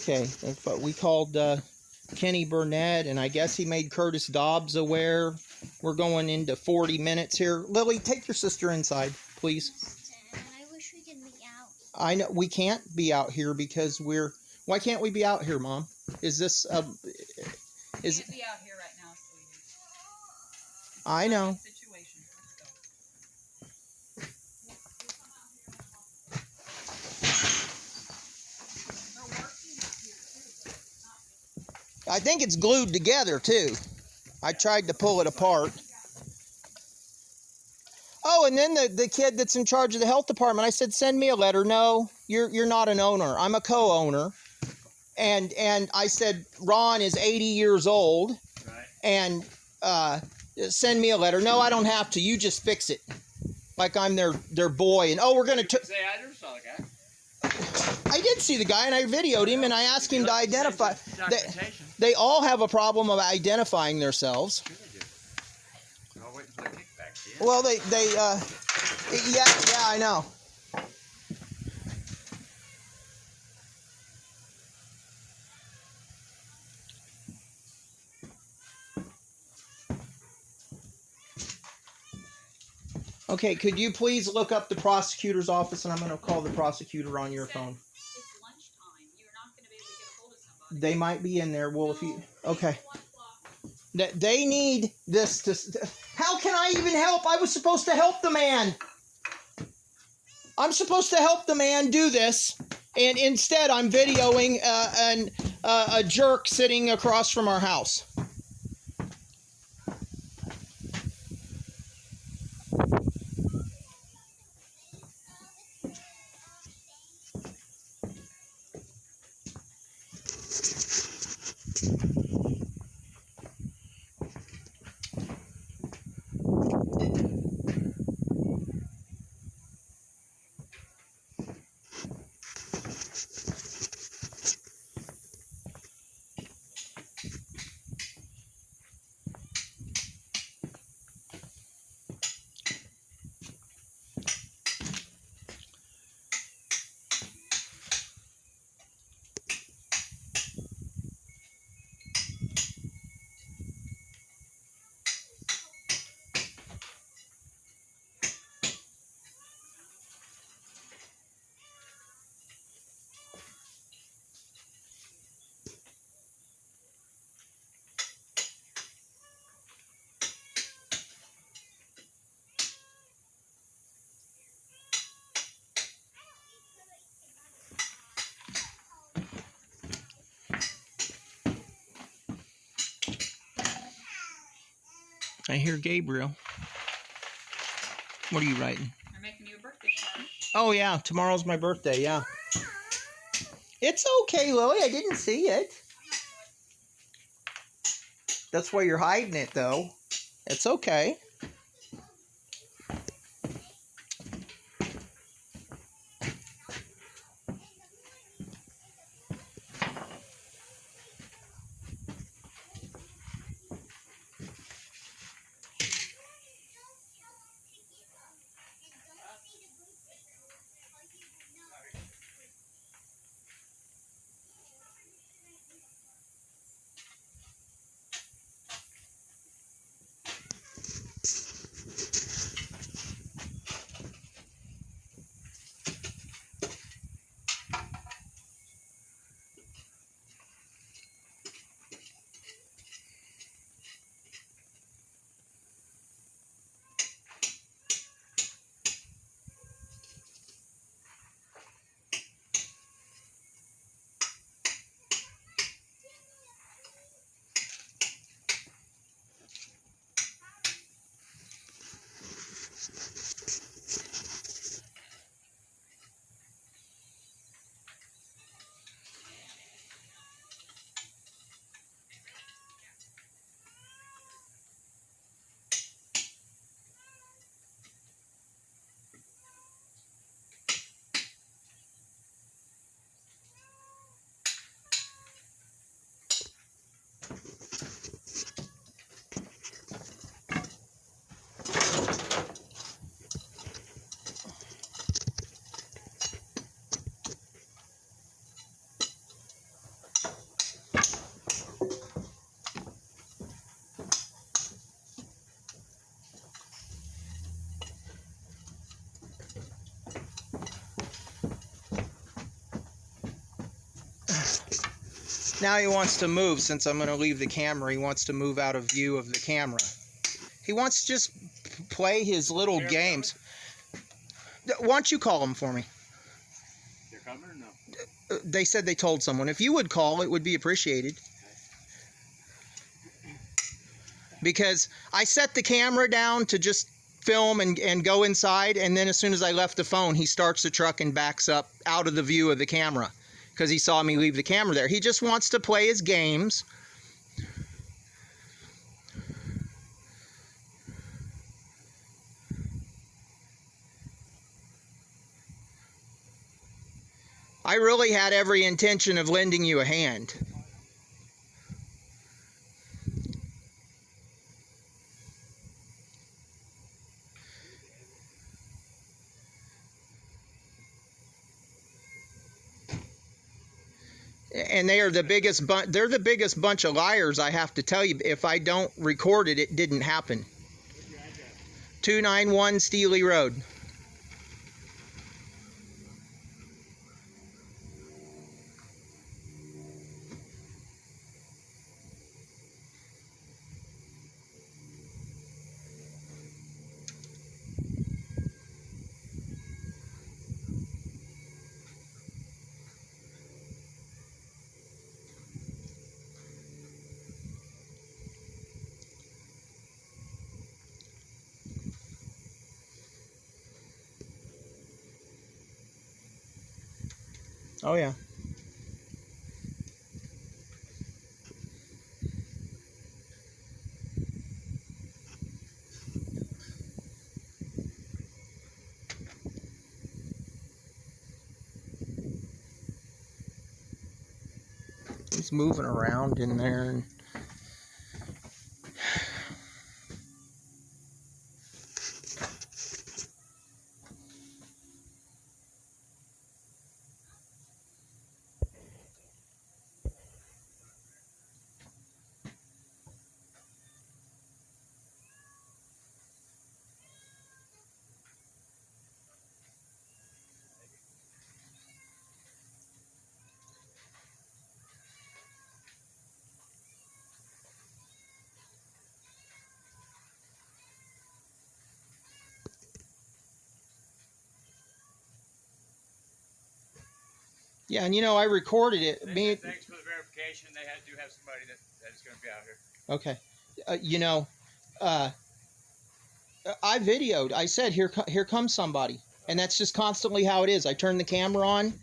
Okay, but we called Kenny Burnett, and I guess he made Curtis Dobbs aware. We're going into 40 minutes here. Lily, take your sister inside, please. I wish we could be out. I know we can't be out here because we're. Why can't we be out here, Mom? Is this Can't be out here right now, sweetie. I know. Situation. Let's go. I think it's glued together too. I tried to pull it apart. Oh, and then the kid that's in charge of the health department, I said, send me a letter. No, you're not an owner. I'm a co-owner. And I said, Ron is 80 years old. Right. And send me a letter. No, I don't have to. You just fix it. Like I'm their boy. And oh, we're gonna. Say I never saw the guy. I did see the guy, and I videoed him, and I asked him to identify. Documentation. They all have a problem of identifying themselves. Sure they do. I'll wait for the kickback. Yeah. Well, yeah, I know. Okay, could you please look up the prosecutor's office, and I'm going to call the prosecutor on your phone. It's lunchtime. You're not going to be able to get a hold of somebody. They might be in there. Well, if you... Okay. They need this to... How can I even help? I was supposed to help the man. I'm supposed to help the man do this, and instead I'm videoing a jerk sitting across from our house. I hear Gabriel. What are you writing? I'm making you a birthday card. Oh, yeah. Tomorrow's my birthday, yeah. It's okay, Lily. I didn't see it. That's why you're hiding it, though. It's okay. Now he wants to move. Since I'm going to leave the camera, he wants to move out of view of the camera. He wants to just play his little games. Why don't you call him for me? They're coming or no? They said they told someone. If you would call, it would be appreciated. Because I set the camera down to just film and go inside, and then as soon as I left the phone, he starts the truck and backs up out of the view of the camera because he saw me leave the camera there. He just wants to play his games. I really had every intention of lending you a hand. And they are the biggest they're the biggest bunch of liars, I have to tell you. If I don't record it, it didn't happen. 291 Steely Road. Oh yeah. He's moving around in there. And yeah, and you know, I recorded it. Thanks for the verification. They do have somebody that is going to be out here. Okay. You know, I videoed. I said, here comes somebody. And that's just constantly how it is. I turn the camera on,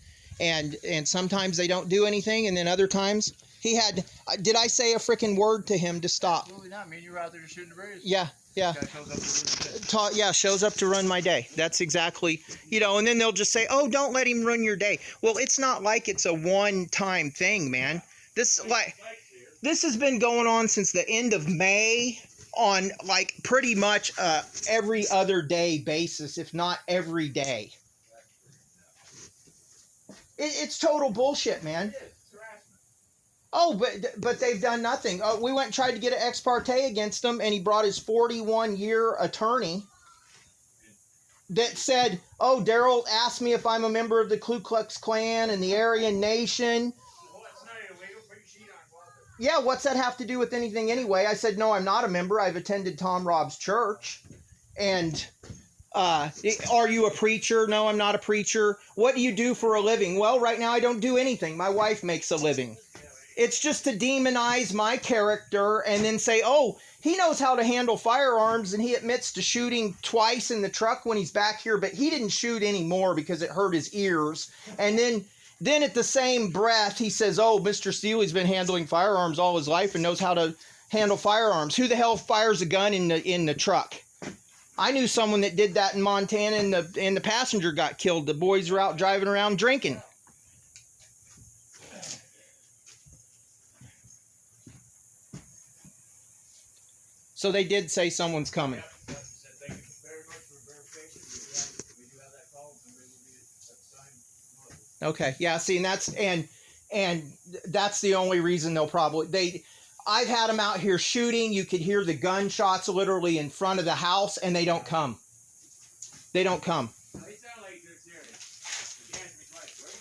and sometimes they don't do anything, and then other times he had... Did I say a freaking word to him to stop? Absolutely not. I mean, you were out there just shooting the breeze. Yeah. Guy shows up to ruin your day. Yeah, shows up to run my day. That's exactly, you know, and then they'll just say, oh, don't let him run your day. Well, it's not like it's a one-time thing, man. This has been going on since the end of May on, like, pretty much every other day basis, if not every day. It's total bullshit, man. Oh, but they've done nothing. We went and tried to get an ex parte against him, and he brought his 41-year attorney that said, oh, Daryl asked me if I'm a member of the Ku Klux Klan and the Aryan Nation. Well, it's not illegal. Put your sheet on. Yeah, what's that have to do with anything anyway? I said, no, I'm not a member. I've attended Tom Robb's church. And are you a preacher? No, I'm not a preacher. What do you do for a living? Well, right now I don't do anything. My wife makes a living. It's just to demonize my character and then say, oh, he knows how to handle firearms, and he admits to shooting twice in the truck when he's back here, but he didn't shoot anymore because it hurt his ears. And then at the same breath, he says, oh, Mr. Steely's been handling firearms all his life and knows how to handle firearms. Who the hell fires a gun in the truck? I knew someone that did that in Montana, and the passenger got killed. The boys were out driving around drinking. So they did say someone's coming. Thank you very much for verification. We do have that call. Somebody will be assigned. Okay, yeah. See, and that's the only reason they'll probably I've had them out here shooting. You could hear the gunshots literally in front of the house, and they don't come. They don't come. They sound like they're serious. You asked me twice. Where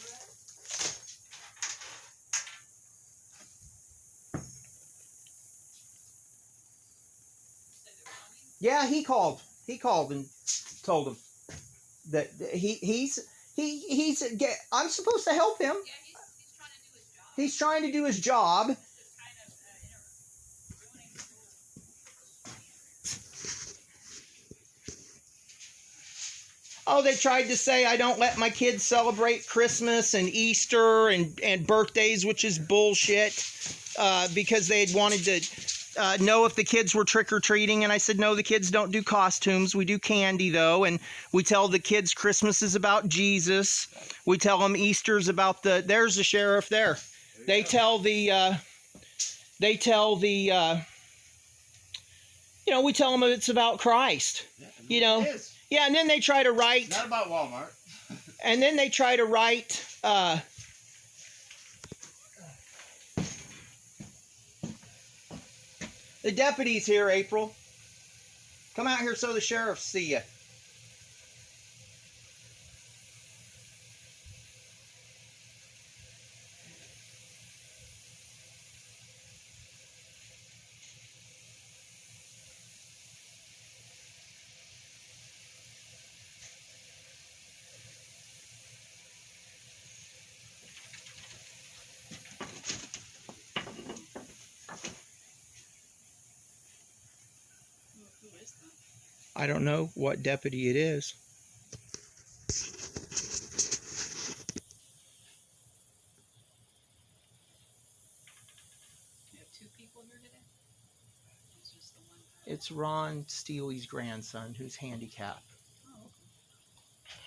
Yeah, he called. He called and told him that he's. I'm supposed to help him. Yeah, he's trying to do his job. He's trying to do his job. Just kind of ruining school. Oh, they tried to say I don't let my kids celebrate Christmas and Easter and birthdays, which is bullshit, because they had wanted to know if the kids were trick-or-treating. And I said, no, the kids don't do costumes. We do candy, though. And we tell the kids Christmas is about Jesus. We tell them Easter's about there's the sheriff there. They tell the, we tell them it's about Christ. You know? It is. Yeah, and then they try to write... Not about Walmart. And then they try to write... the deputy's here, April. Come out here so the sheriff see you. Who is that? I don't know what deputy it is. You have 2 people here today? It's just the one guy. It's Ron Steely's grandson who's handicapped. Oh, okay.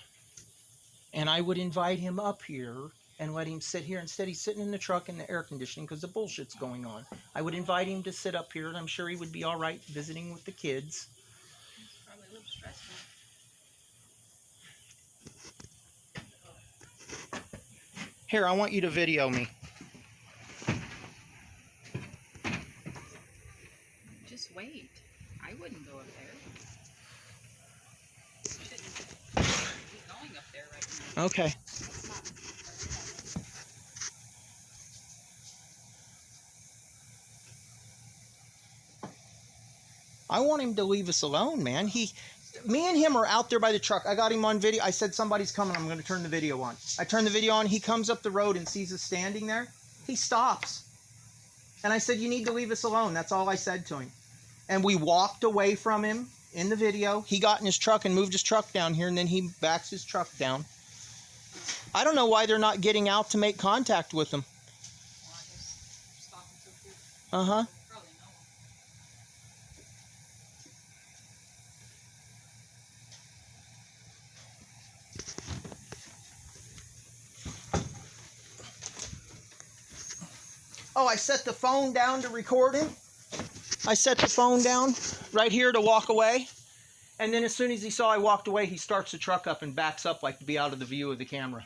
And I would invite him up here and let him sit here. Instead, he's sitting in the truck in the air conditioning because the bullshit's going on. I would invite him to sit up here, and I'm sure he would be all right visiting with the kids. Probably a little stressful. Here, I want you to video me. Just wait. I wouldn't go up there. You shouldn't be going up there right now. Okay. I want him to leave us alone, man. Me and him are out there by the truck. I got him on video. I said, somebody's coming. I'm going to turn the video on. I turn the video on. He comes up the road and sees us standing there. He stops. And I said, you need to leave us alone. That's all I said to him. And we walked away from him in the video. He got in his truck and moved his truck down here, and then he backs his truck down. I don't know why they're not getting out to make contact with him. Well, I guess stopping so quick. Uh-huh. Probably know him. Oh, I set the phone down to record him. I set the phone down right here to walk away. And then as soon as he saw I walked away, he starts the truck up and backs up like to be out of the view of the camera.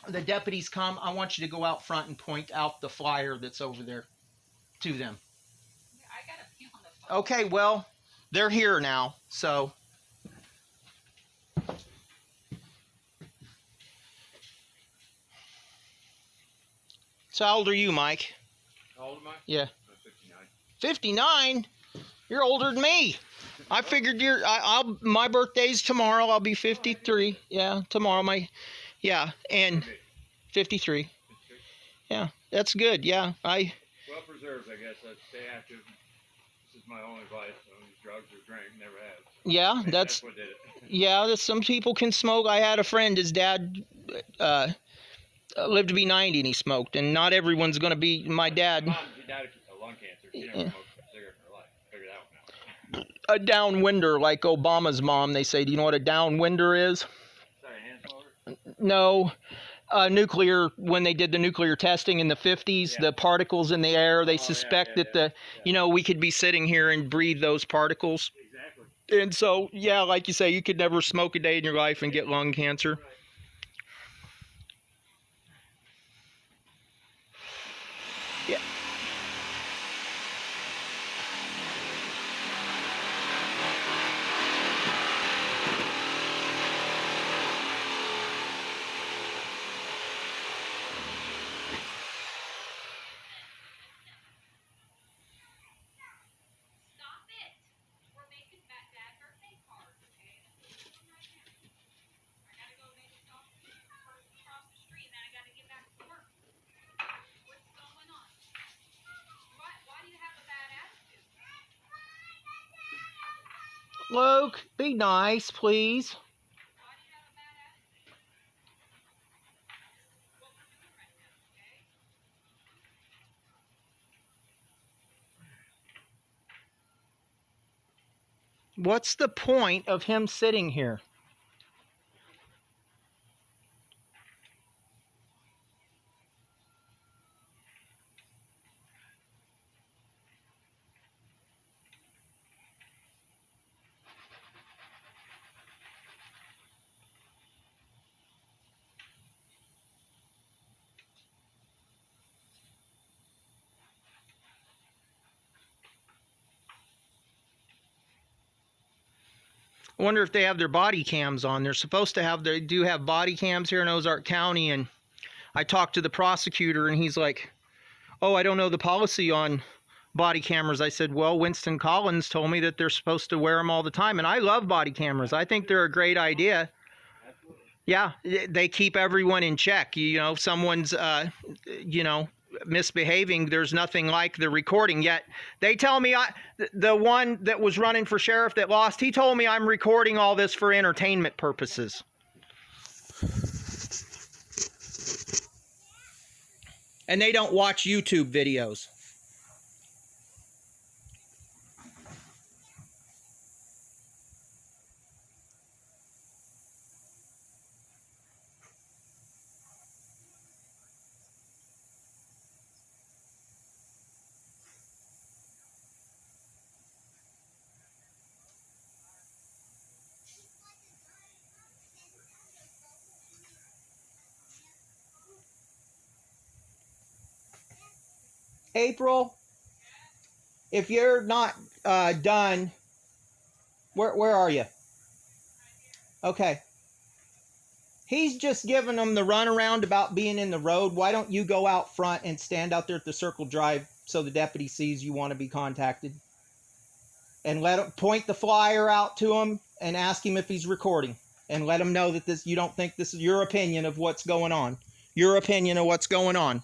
The deputies come. I want you to go out front and point out the flyer that's over there to them. Yeah, I got a few on the phone. Okay, well, they're here now, so... So how old are you, Mike? How old am I? Yeah. I'm 59. 59? You're older than me. I figured my birthday's tomorrow. I'll be 53. Yeah, tomorrow. And 53. Yeah, that's good. Yeah, Well preserved, I guess. I'd stay active. This is my only vice. I don't use drugs or drink. Never have. Yeah, Maybe that's what did it. yeah. Some people can smoke. I had a friend. His dad lived to be 90, and he smoked. And not everyone's going to be my dad. Mom, she died of lung cancer. She never smoked a cigarette in her life. Figure that one out. A downwinder, like Obama's mom. They say, do you know what a downwinder is? Sorry, hand smoker? No. Nuclear, when they did the nuclear testing in the 50s, the particles in the air, they suspect that we could be sitting here and breathe those particles. Exactly. And so, yeah, like you say, you could never smoke a day in your life and get lung cancer. Right. Yeah. Luke, be nice, please. What's the point of him sitting here? I wonder if they have their body cams on. They're supposed to have, they do have body cams here in Ozark County, and I talked to the prosecutor and he's like, oh, I don't know the policy on body cameras. I said, well, Winston Collins told me that they're supposed to wear them all the time, and I love body cameras. I think they're a great idea. Yeah, they keep everyone in check. You know, if someone's, misbehaving, there's nothing like the recording. Yet they tell me, the one that was running for sheriff that lost, he told me I'm recording all this for entertainment purposes. And they don't watch YouTube videos. April, if you're not done, where are you? Okay. He's just giving them the runaround about being in the road. Why don't you go out front and stand out there at the Circle Drive so the deputy sees you want to be contacted? And let him point the flyer out to him and ask him if he's recording. And let him know that this, you don't think this is your opinion of what's going on. Your opinion of what's going on.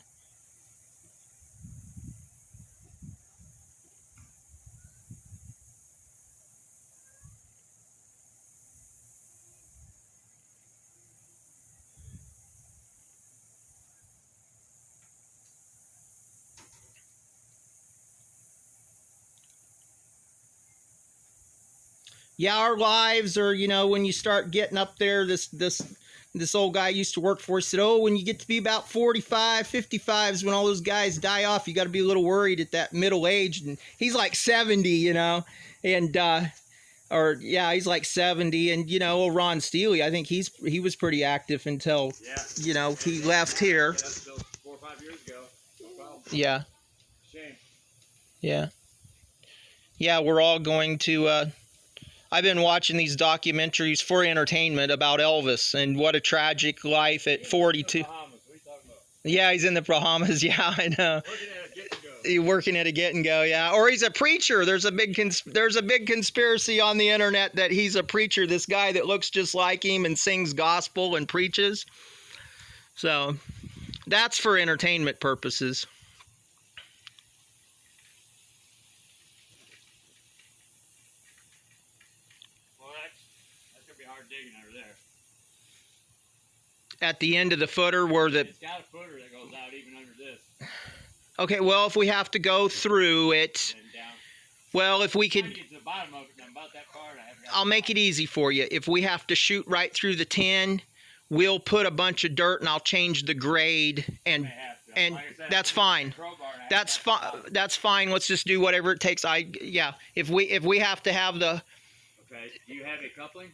Yeah, our lives are, you know, when you start getting up there, this old guy used to work for us said, oh, when you get to be about 45, 55 is when all those guys die off. You got to be a little worried at that middle age. And he's like 70, you know, and, he's like 70. And, you know, Ron Steele, I think he was pretty active until, you know, he left here. That's still 4 or 5 years ago. No problem. Yeah. Shame. Yeah. Yeah, we're all going to, I've been watching these documentaries for entertainment about Elvis and what a tragic life at 42. Bahamas. What are you talking about? Yeah, he's in the Bahamas. Yeah, I know. He's working at a get and go. Yeah, or he's a preacher. There's a big conspiracy on the internet that he's a preacher. This guy that looks just like him and sings gospel and preaches. So that's for entertainment purposes. Digging under there. At the end of the footer where the... It's got a footer that goes out even under this. Okay, well, if we have to go through it... And down. Well, if we could... Get to the bottom of it, I'm about that far, and I haven't got I'll make it easy for you. If we have to shoot right through the tin, we'll put a bunch of dirt and I'll change the grade, and Like I said, that's fine. That's fine. That's fine. Let's just do whatever it takes. If we have to have the... Okay, do you have a coupling?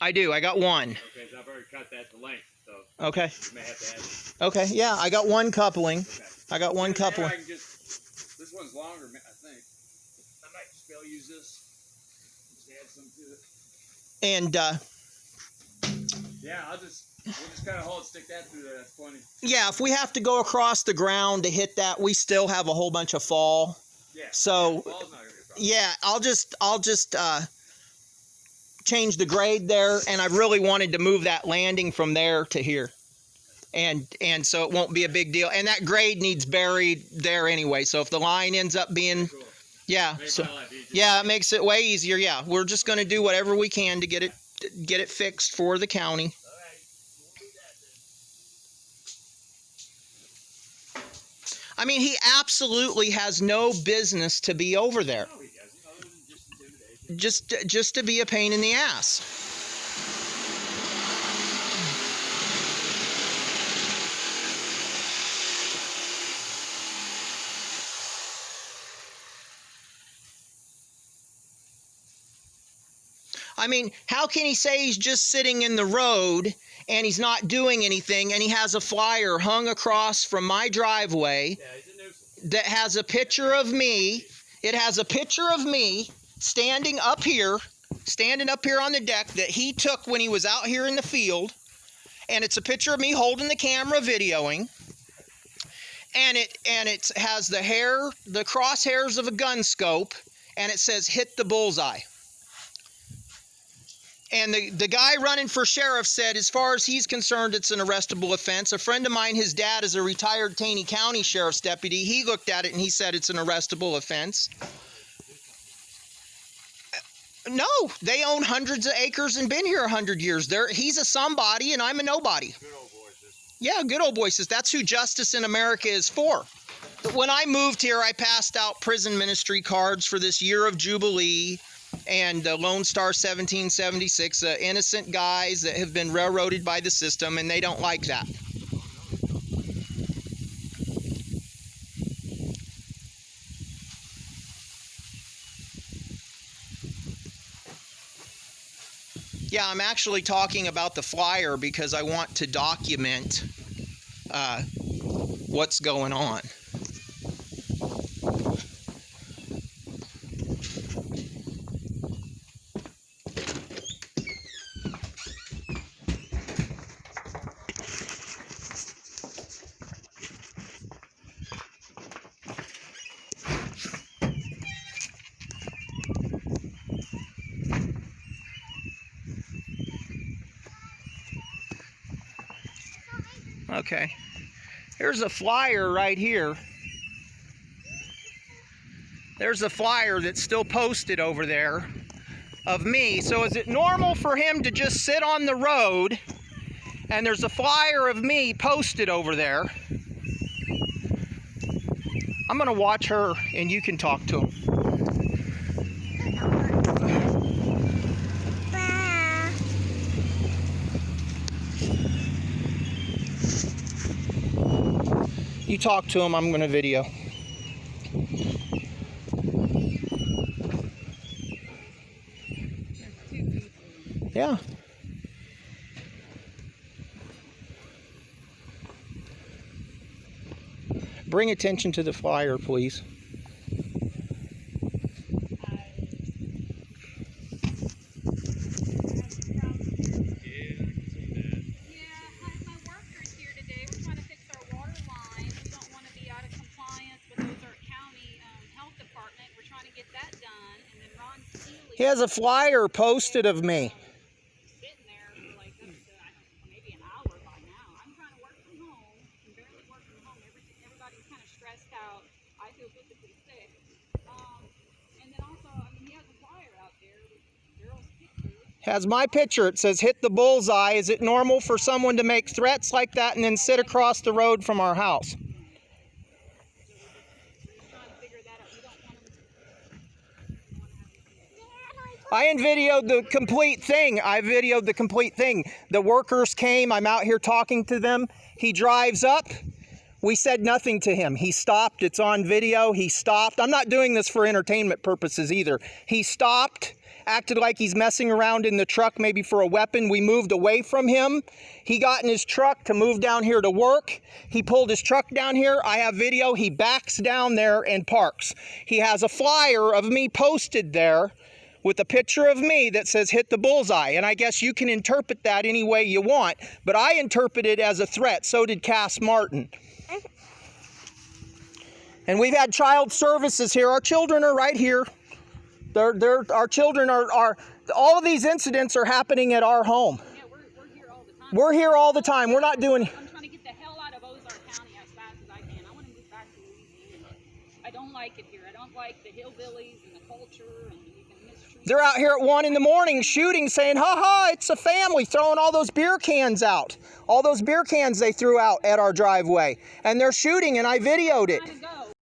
I do. I got one. Okay, so I've already cut that to length, so Okay. you may have to add it. Okay. Yeah, I got one coupling. Okay. I got one There coupling. I can just, this one's longer, I think. I might just be able to use this. Just add some to it. And Yeah, we'll just kind of hold, stick that through there. That's plenty. yeah, if we have to go across the ground to hit that, we still have a whole bunch of fall. Yeah. So Ball's not gonna be a problem. yeah, I'll just change the grade there, and I really wanted to move that landing from there to here, and so it won't be a big deal. And that grade needs buried there anyway. So if the line ends up being Cool. Yeah. Makes So my life easier. yeah, it makes it way easier. Yeah, we're just going to do whatever we can to get it fixed for the county. All right. We'll do that then. I mean, he absolutely has no business to be over there. No, he doesn't, other than just intimidation. Just to be a pain in the ass. I mean, how can he say he's just sitting in the road and he's not doing anything, and he has a flyer hung across from my driveway Yeah, he's a nuisance. that has a picture of me? It has a picture of me standing up here on the deck that he took when he was out here in the field, and it's a picture of me holding the camera videoing, and it has the crosshairs of a gun scope, and it says hit the bullseye. And the guy running for sheriff said, as far as he's concerned, it's an arrestable offense. A friend of mine, his dad is a retired Taney County sheriff's deputy. He looked at it and he said it's an arrestable offense. No, they own hundreds of acres and been here 100 years. He's a somebody and I'm a nobody. Good old boy system. Yeah, good old boy says that's who justice in America is for. But when I moved here, I passed out prison ministry cards for this year of Jubilee and the Lone Star 1776, innocent guys that have been railroaded by the system, and they don't like that. Yeah, I'm actually talking about the flyer because I want to document what's going on. Okay, here's a flyer right here. There's a flyer that's still posted over there of me. So is it normal for him to just sit on the road and there's a flyer of me posted over there? I'm gonna watch her and you can talk to him. You talk to him, I'm gonna video. Yeah. Bring attention to the flyer, please. He has a flyer posted of me. Sitting there for like maybe an hour by now. I'm trying to work from home. I'm barely working from home. Everybody's kind of stressed out. I feel physically sick. And then also, I mean, he has a flyer out there with Daryl's picture. Has my picture. It says hit the bullseye. Is it normal for someone to make threats like that and then sit across the road from our house? I videoed the complete thing. I videoed the complete thing. The workers came. I'm out here talking to them. He drives up. We said nothing to him. He stopped. It's on video. He stopped. I'm not doing this for entertainment purposes either. He stopped, acted like he's messing around in the truck, maybe for a weapon. We moved away from him. He got in his truck to move down here to work. He pulled his truck down here. I have video. He backs down there and parks. He has a flyer of me posted there with a picture of me that says hit the bullseye. And I guess you can interpret that any way you want, but I interpret it as a threat. So did Cass Martin. And we've had child services here. Our children are right here. Our children are, all of these incidents are happening at our home. Yeah, we're here all the time. We're here all the time. We're not doing... I'm trying to get the hell out of Ozark County as fast as I can. I want to move back to Louisiana. I don't like it here. I don't like the hillbillies and the culture and you can mistreat. They're out here at 1 in the morning shooting, saying, ha ha, it's a family, throwing all those beer cans out. All those beer cans they threw out at our driveway. And they're shooting, and I videoed it. Trying to go